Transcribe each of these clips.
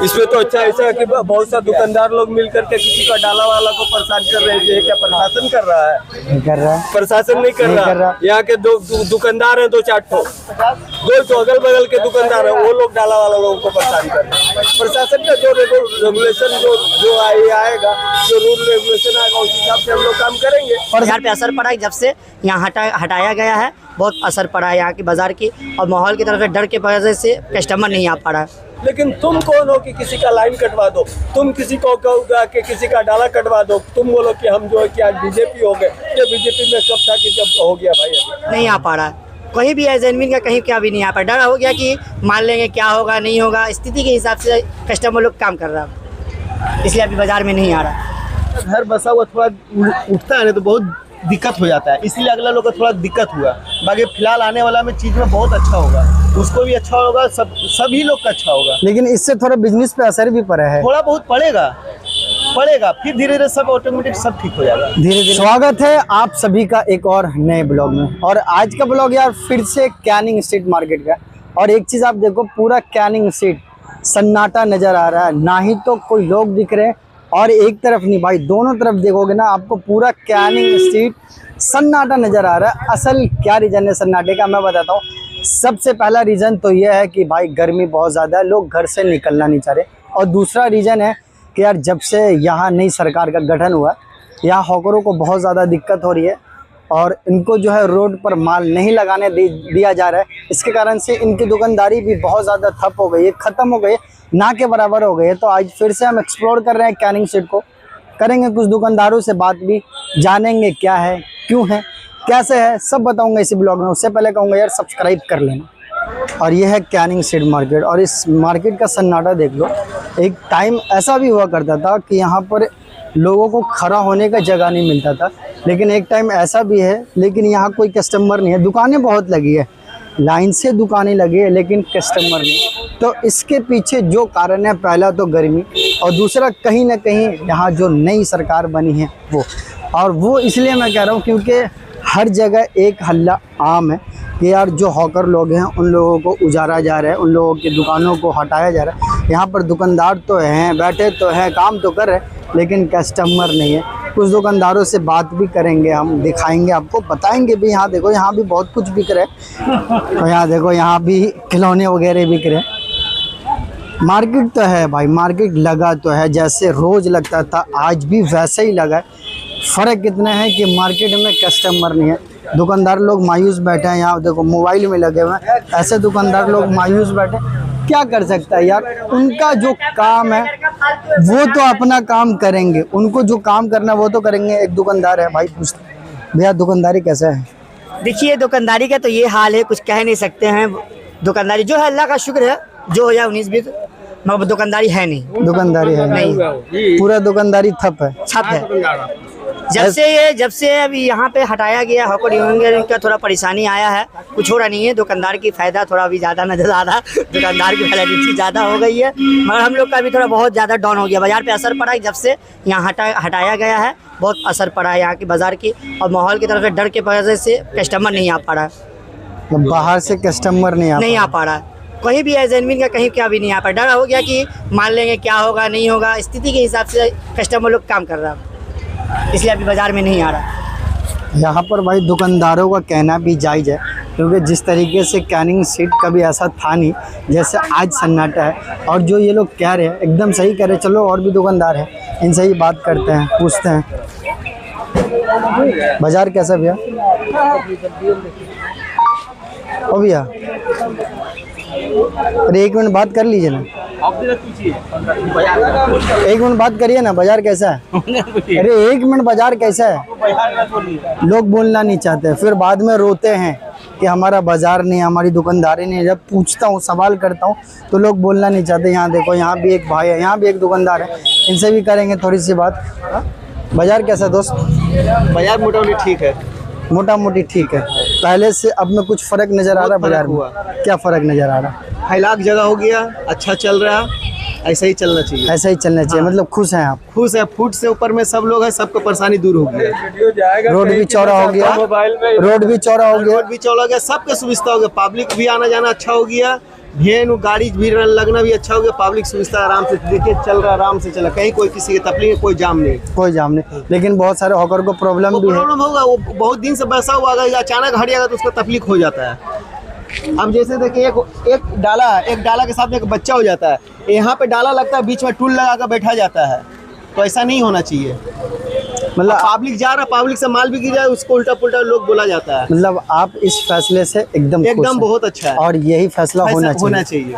इसमें तो अच्छा ऐसा है कि बहुत सा दुकानदार लोग मिल करके किसी का डाला वाला को परेशान कर रहे थे। क्या प्रशासन कर रहा है? नहीं कर रहा है, प्रशासन नहीं कर रहा। यहाँ के दो दुकानदार हैं, दो चार दो अगल बगल के दुकानदार हैं, वो लोग डाला वाला लोगों को परेशान कर रहे हैं। प्रशासन का जो रेगुलेशन जो आएगा, जो रूल रेगुलेशन आएगा, उस हिसाब से हम लोग काम करेंगे। बाजार पे असर पड़ा है, जब से यहाँ हटाया गया है बहुत असर पड़ा है यहाँ की बाजार की, और माहौल की तरफ से डर के वजह से कस्टमर नहीं आ पा रहा है। लेकिन तुम कौन हो कि किसी का लाइन कटवा दो? तुम किसी को कहोगे कि किसी का डाला कटवा दो? तुम बोलो कि हम जो है कि आज बीजेपी हो गए। ये बीजेपी में कब था कि जब हो गया भाई, अभी नहीं आ पा रहा है कहीं भी, एजेंटमेंट का कहीं क्या भी नहीं आ पा। डर हो गया कि मान लेंगे क्या होगा नहीं होगा, स्थिति के हिसाब से कस्टमर लोग काम कर रहा है, इसलिए अभी बाजार में नहीं आ रहा। घर बसा हुआ थोड़ा उठता है ना तो बहुत दिक्कत हो जाता है, इसलिए अगला लोग को थोड़ा दिक्कत हुआ। बाकी फिलहाल आने वाला में चीज़ में बहुत अच्छा होगा, उसको भी अच्छा होगा, सभी लोग का अच्छा होगा। लेकिन इससे थोड़ा बिजनेस पे असर भी पड़ा है, थोड़ा बहुत पड़ेगा, फिर धीरे धीरे सब ऑटोमेटिक सब ठीक हो जाएगा धीरे धीरे। स्वागत है आप सभी का एक और नए ब्लॉग में। और आज का ब्लॉग यार फिर से कैनिंग स्ट्रीट मार्केट का। और एक चीज़ आप देखो, पूरा कैनिंग स्ट्रीट सन्नाटा नज़र आ रहा है, ना ही तो कोई लोग दिख रहे हैं और एक तरफ नहीं भाई, दोनों तरफ देखोगे ना आपको पूरा कैनिंग स्ट्रीट सन्नाटा नज़र आ रहा है। असल क्या रीज़न है सन्नाटे का, मैं बताता हूँ। सबसे पहला रीज़न तो यह है कि भाई गर्मी बहुत ज़्यादा है, लोग घर से निकलना नहीं चाह रहे। और दूसरा रीज़न है कि यार जब से यहाँ नई सरकार का गठन हुआ, यहाँ हॉकरों को बहुत ज़्यादा दिक्कत हो रही है और इनको जो है रोड पर माल नहीं लगाने दिया जा रहा है। इसके कारण से इनकी दुकानदारी भी बहुत ज़्यादा ठप हो गई है, ख़त्म हो गई है, ना के बराबर हो गई है। तो आज फिर से हम एक्सप्लोर कर रहे हैं कैनिंग स्ट्रीट को, करेंगे कुछ दुकानदारों से बात भी, जानेंगे क्या है, क्यों है, कैसे है, सब बताऊंगा इसी ब्लॉग में। उससे पहले कहूँगा यार सब्सक्राइब कर लेना। और ये है कैनिंग स्ट्रीट मार्केट, और इस मार्केट का सन्नाटा देख लो। एक टाइम ऐसा भी हुआ करता था कि यहाँ पर लोगों को खड़ा होने का जगह नहीं मिलता था, लेकिन एक टाइम ऐसा भी है लेकिन यहाँ कोई कस्टमर नहीं है। दुकानें बहुत लगी है, लाइन से दुकानें लगी है, लेकिन कस्टमर नहीं। तो इसके पीछे जो कारण है, पहला तो गर्मी, और दूसरा कहीं ना कहीं यहाँ जो नई सरकार बनी है वो। और वो इसलिए मैं कह रहा हूँ क्योंकि हर जगह एक हल्ला आम है कि यार जो हॉकर लोग हैं उन लोगों को उजारा जा रहा है, उन लोगों की दुकानों को हटाया जा रहा है। यहाँ पर दुकानदार तो हैं, बैठे तो हैं, काम तो कर रहे हैं, लेकिन कस्टमर नहीं है। कुछ दुकानदारों से बात भी करेंगे, हम दिखाएंगे आपको, बताएंगे भी। यहाँ देखो, यहाँ भी बहुत कुछ बिक रहा है। तो यहाँ देखो, यहाँ भी खिलौने वगैरह बिक रहे हैं। मार्केट तो है भाई, मार्केट लगा तो है, जैसे रोज़ लगता था आज भी वैसे ही लगा है। फ़र्क कितना है कि मार्केट में कस्टमर नहीं है, दुकानदार लोग मायूस बैठे हैं। यहाँ देखो मोबाइल में लगे हुए हैं, ऐसे दुकानदार लोग मायूस बैठे। क्या कर सकता है यार, उनका जो काम है वो तो अपना काम करेंगे, उनको जो काम करना है वो तो करेंगे। एक दुकानदार है भाई, पूछते भैया दुकानदारी कैसा है? देखिए दुकानदारी का तो ये हाल है, कुछ कह नहीं सकते हैं। दुकानदारी जो है अल्लाह का शुक्र है, जो हो जाए 19-20, मगर दुकानदारी है नहीं। दुकानदारी है नहीं, पूरा दुकानदारी ठप है। जब से अभी यहाँ पे हटाया गया हॉकर यूनियन का थोड़ा परेशानी आया है, कुछ हो रहा नहीं है। दुकानदार की फ़ायदा थोड़ा अभी ज़्यादा नज़र आ रहा है, दुकानदार की वैलिडिटी ज़्यादा हो गई है, मगर हम लोग का भी थोड़ा बहुत ज़्यादा डाउन हो गया। बाज़ार पे असर पड़ा है, जब से यहाँ हटाया गया है बहुत असर पड़ा है यहाँ की बाज़ार की, और माहौल की तरफ से डर के वजह से कस्टमर नहीं आ पा रहा है। बाहर से कस्टमर नहीं आ पा रहा है कहीं भी, एजेंटमेंट का कहीं क्या भी नहीं आ पा। डर हो गया कि मान लेंगे क्या होगा नहीं होगा, स्थिति के हिसाब से कस्टमर लोग काम कर रहा है, इसलिए अभी बाज़ार में नहीं आ रहा। यहाँ पर भाई दुकानदारों का कहना भी जायज़ है, क्योंकि जिस तरीके से कैनिंग स्ट्रीट कभी ऐसा था नहीं जैसे आज सन्नाटा है। और जो ये लोग कह रहे हैं एकदम सही कह रहे हैं। चलो और भी दुकानदार हैं, इनसे ही बात करते हैं, पूछते हैं बाज़ार कैसा भैया? ओ भैया अरे एक मिनट बात कर लीजिए ना, एक मिनट बात करिए ना, बाजार कैसा है? अरे एक मिनट, बाजार कैसा है? लोग बोलना नहीं चाहते, फिर बाद में रोते हैं कि हमारा बाजार नहीं, हमारी दुकानदारी नहीं। जब पूछता हूँ, सवाल करता हूँ, तो लोग बोलना नहीं चाहते। यहाँ देखो, यहाँ भी एक भाई है, यहाँ भी एक दुकानदार है, इनसे भी करेंगे थोड़ी सी बात। बाजार कैसा दोस्त? बाजार मोटामोटी ठीक है, मोटा मोटी ठीक है। पहले से अब में कुछ फ़र्क नज़र आ रहा है बाजार में? क्या फ़र्क नज़र आ रहा है? हाईलाख जगह हो गया, अच्छा चल रहा, ऐसा ही चलना चाहिए। ऐसा ही चलना चाहिए। मतलब खुश हैं आप? खुश है, फुट से ऊपर में सब लोग हैं, सबको परेशानी दूर हो गया। रोड भी चौड़ा हो गया, रोड भी चौड़ा हो गया, सबके सुविधा हो गया, पब्लिक भी आना जाना अच्छा हो गया, भेन गाड़ी भी लगना भी अच्छा हो गया, पब्लिक सुविधा आराम से देखिए चल रहा, आराम से चला, कहीं कोई किसी की तकलीफ, कोई जाम नहीं। कोई जाम नहीं, लेकिन बहुत सारे हॉकर को प्रॉब्लम भी है। प्रॉब्लम होगा, वो बहुत दिन से बैसा हुआ, अगर अचानक हट जाएगा तो उसका तकलीफ हो जाता है। अब जैसे देखिए एक डाला के साथ में एक बच्चा हो जाता है, यहाँ पे डाला लगता है, बीच में टूल लगा कर बैठा जाता है, तो ऐसा नहीं होना चाहिए। मतलब पब्लिक जा रहा, पब्लिक से माल भी गिर जाए, उसको उल्टा पुल्टा लोग बोला जाता है। मतलब आप इस फैसले से एकदम खुश हैं। बहुत अच्छा है और यही फैसला होना चाहिए।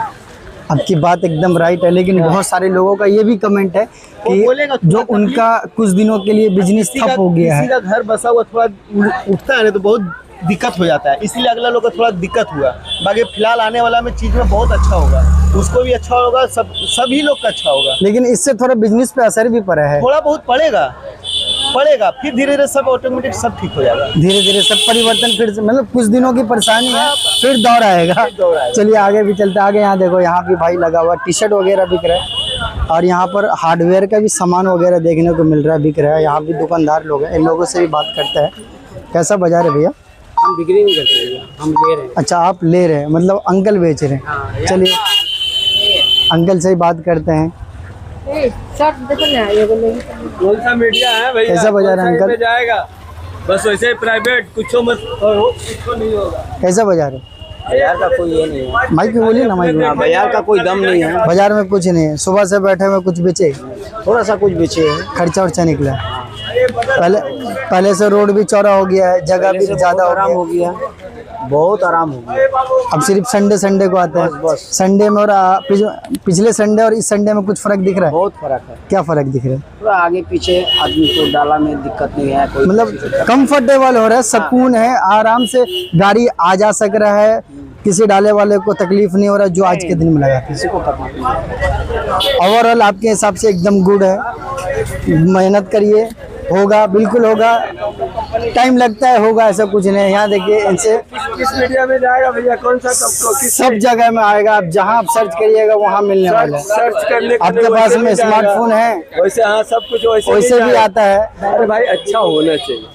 आपकी बात एकदम राइट है, लेकिन बहुत सारे लोगों का ये भी कमेंट है कि जो उनका कुछ दिनों के लिए बिजनेस ठप हो गया है, किसी का घर बसा हुआ थोड़ा उठता है ना तो बहुत दिक्कत हो जाता है, इसलिए अगला लोग को थोड़ा दिक्कत हुआ। बाकी फिलहाल आने वाला में चीज में बहुत अच्छा होगा, उसको भी अच्छा होगा, सभी लोग का अच्छा होगा। लेकिन इससे थोड़ा बिजनेस पे असर भी पड़ा है। थोड़ा बहुत पड़ेगा, फिर धीरे धीरे सब ऑटोमेटिक सब ठीक हो जाएगा। धीरे धीरे सब परिवर्तन फिर से, मतलब कुछ दिनों की परेशानी है, फिर दौर आएगा। चलिए आगे भी चलते, आगे यहाँ देखो, यहाँ भी भाई लगा हुआ, टी शर्ट वगैरह बिक रहा है, और यहाँ पर हार्डवेयर का भी सामान वगैरह देखने को मिल रहा है, बिक रहा है। यहाँ भी दुकानदार लोग हैं, इन लोगों से भी बात करते हैं। कैसा बाजार है भैया? हम बिक्री नहीं करते भैया, हम ले रहे हैं। अच्छा, आप ले रहे हैं, मतलब अंकल बेच रहे हैं। चलिए अंकल से ही बात करते हैं। कौन सा मीडिया है भैया? कैसा बाजार है अंकल? जाएगा बस वैसे ही प्राइवेट, कुछ मत कुछ नहीं होगा। कैसा बाजार है? बाजार का कोई ये नहीं है, माइक में बोलिए ना, माइक में। बाजार का कोई दम नहीं है। बाजार में कुछ नहीं है, सुबह से बैठे हुए कुछ बेचे, थोड़ा सा कुछ बेचे है, खर्चा वर्चा निकला। पहले से रोड भी चौड़ा हो गया है, जगह भी ज्यादा आराम हो गया, बहुत आराम हो गया। अब सिर्फ संडे को आते हैं। संडे में और पिछले संडे और इस संडे में कुछ फर्क दिख रहा है? बहुत फर्क है, क्या फर्क दिख रहा है? थोड़ा आगे पीछे आदमी को डाला में दिक्कत नहीं है, कोई मतलब कंफर्टेबल हो रहा है, सुकून है, आराम से गाड़ी आ जा सक रहा है, किसी डाले वाले को तकलीफ नहीं हो रहा, जो आज के दिन में लगा। किसी को तकलीफ नहीं। ओवरऑल आपके हिसाब से एकदम गुड है। मेहनत करिए, होगा, बिल्कुल होगा, टाइम लगता है, होगा, ऐसा कुछ नहीं। यहाँ देखिए, इनसे किस मीडिया में जाएगा भैया? कौन सा सब जगह में आएगा, आप जहाँ आप सर्च करिएगा वहाँ मिलने वाला है। सर्च करने आपके पास में स्मार्टफोन है, वैसे हाँ सब कुछ वैसे भी आता है। अरे भाई अच्छा होना चाहिए,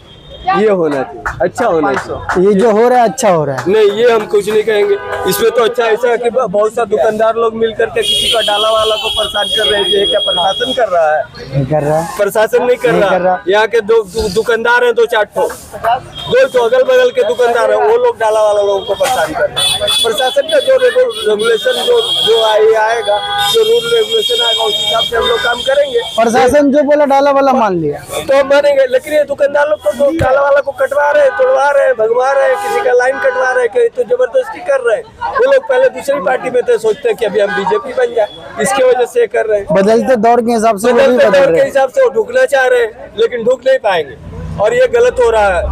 ये होना चाहिए, अच्छा होना चाहिए। ये जो हो रहा है अच्छा हो रहा है। नहीं, ये हम कुछ नहीं कहेंगे इसमें। तो अच्छा ऐसा है कि बहुत सा दुकानदार लोग मिल करके किसी का डाला वाला को परेशान कर रहे थे। क्या प्रशासन कर रहा है? नहीं कर रहा है, प्रशासन नहीं कर रहा। यहाँ के दो दुकानदार हैं, दो चार ठो, दो अगल बगल के दुकानदार हैं, वो लोग डाला वाला लोगों को परेशान कर रहे हैं। प्रशासन का जो रेगुलेशन जो आएगा, जो रूल रेगुलेशन आएगा, उस हिसाब से हम लोग काम करेंगे। प्रशासन जो बोला डाला वाला मान लिया तो हम मानेंगे, लेकिन ये दुकानदार लोग तो डाला वाला को कटवा रहे, तोड़वा रहे, भगवा रहे, किसी का लाइन कटवा रहे, तो जबरदस्ती कर रहे हैं। वो लोग पहले दूसरी पार्टी में थे, सोचते हैं कि अभी हम बीजेपी बन जाए, इसके वजह से कर रहे हैं। बदलते दौर के हिसाब से, बदलते दौर के हिसाब से वो ढुकना चाह रहे हैं, लेकिन ढुक नहीं पाएंगे। और ये गलत हो रहा है,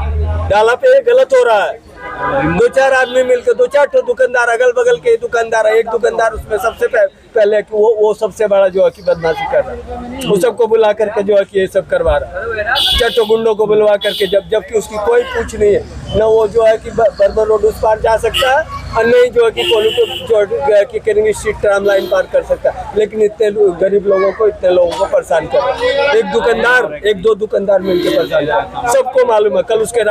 डाला पे ये गलत हो रहा है। दो चार आदमी मिलकर, दो चार ठो दुकानदार, अगल बगल के दुकानदार है, एक दुकानदार उसमें सबसे पहले कि वो सबसे बड़ा जो है कि बदमाशी कर रहा है, वो सबको बुला करके जो है कि ये सब करवा रहा है, चट्टो गुंडों को बुलवा करके, जबकि उसकी कोई पूछ नहीं है। न वो जो है कि बर्बर रोड उस पार जा सकता है, और नहीं जो है कि कैनिंग स्ट्रीट ट्राम लाइन पार कर सकता है। लेकिन इतने गरीब लोगों को, इतने लोगों को परेशान कर रहा है। एक दो दुकानदार मिलकर परेशान कर रहा है। सबको मालूम है, कल उसके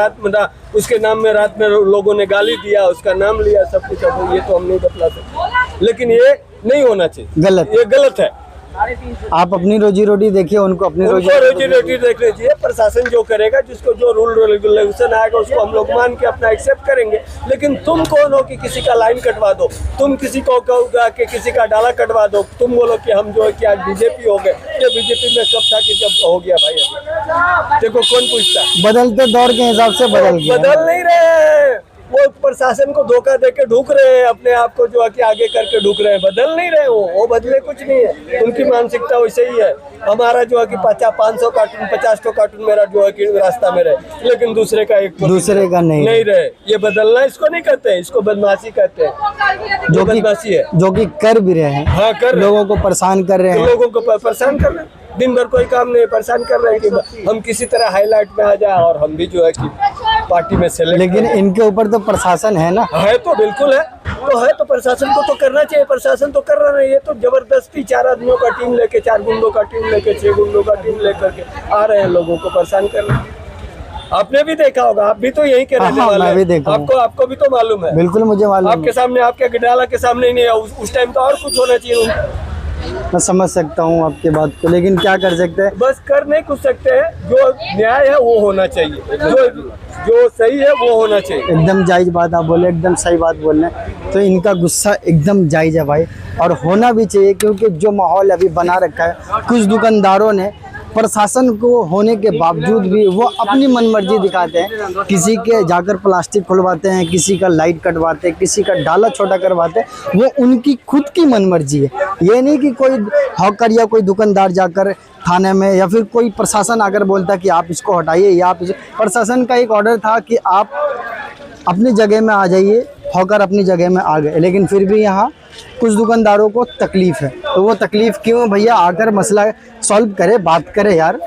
उसके नाम में रात में लोगों ने गाली दिया, उसका नाम लिया, सब कुछ। ये तो हम नहीं बतला सकते, लेकिन ये नहीं होना चाहिए, गलत, ये गलत है। आप अपनी रोजी रोटी देखिए, उनको अपनी रोजी रोटी देखनी चाहिए। प्रशासन जो करेगा, जिसको जो रूल रेगुलेशन आएगा, उसको हम लोग मान के अपना एक्सेप्ट करेंगे। लेकिन तुम कौन हो कि किसी का लाइन कटवा दो? तुम किसी को कहोगे कि किसी का डाला कटवा दो? तुम बोलो कि हम जो है कि आज बीजेपी हो गए। ये बीजेपी में कब था कि जब हो गया भाई? अभी देखो कौन पूछता है। बदलते दौर के हिसाब से बदल नहीं रहे, वो प्रशासन को धोखा देके ढूक रहे हैं, अपने आप को जो है कि आगे करके ढूक रहे हैं। बदल नहीं रहे, वो बदले कुछ नहीं है। उनकी मानसिकता वैसे ही है। हमारा जो है कि 500 कार्टून 50 कार्टून मेरा जो है कि रास्ता में रहे, लेकिन दूसरे का एक दूसरे का नहीं रहे। ये बदलना इसको नहीं कहते हैं, इसको बदमाशी कहते हैं। जो बदमाशी है, जो कि कर भी रहे हैं। हाँ, कर लोगों को परेशान कर रहे हैं, लोगों को परेशान कर रहे हैं। दिन भर कोई काम नहीं, परेशान कर रहे हैं कि हम किसी तरह हाईलाइट में आ जाए और हम भी जो है कि पार्टी में सेलेक्ट। लेकिन इनके ऊपर तो प्रशासन है ना। है तो बिल्कुल है, तो प्रशासन को तो करना चाहिए। प्रशासन तो कर रहा नहीं, ये तो जबरदस्ती 4 आदमियों का टीम लेके, 4 गुंडों का टीम लेके, 6 गुंडों का टीम लेकर के आ रहे हैं, लोगों को परेशान कर रहे हैं। आपने भी देखा होगा, आप भी तो यहीं के रहने हाँ, वाले मैं हैं। भी देखा हूँ। आपको भी तो मालूम है। बिल्कुल मुझे मालूम है। आपके सामने, आपके डाला के सामने ही नहीं है, उस टाइम तो और कुछ होना चाहिए। मैं समझ सकता हूँ आपकी बात को, लेकिन क्या कर सकते हैं। बस कर नहीं कुछ सकते हैं, जो न्याय है वो होना चाहिए, जो सही है वो होना चाहिए। एकदम जायज बात आप बोले, एकदम सही बात बोल रहे हैं। तो इनका गुस्सा एकदम जायज है भाई, और होना भी चाहिए, क्योंकि जो माहौल अभी बना रखा है कुछ दुकानदारों ने, प्रशासन को होने के बावजूद भी वो अपनी मनमर्जी दिखाते हैं। किसी के जाकर प्लास्टिक खुलवाते हैं, किसी का लाइट कटवाते हैं, किसी का डाला छोटा करवाते हैं। वो उनकी खुद की मनमर्जी है। ये नहीं कि कोई हॉकर या कोई दुकानदार जाकर थाने में, या फिर कोई प्रशासन आकर बोलता है कि आप इसको हटाइए, या आप प्रशासन का एक ऑर्डर था कि आप अपनी जगह में आ जाइए। हॉकर अपनी जगह में आ गए, लेकिन फिर भी यहाँ कुछ दुकानदारों को तकलीफ है। तो वो तकलीफ क्यों भैया, आकर मसला सॉल्व करे, बात करे यार।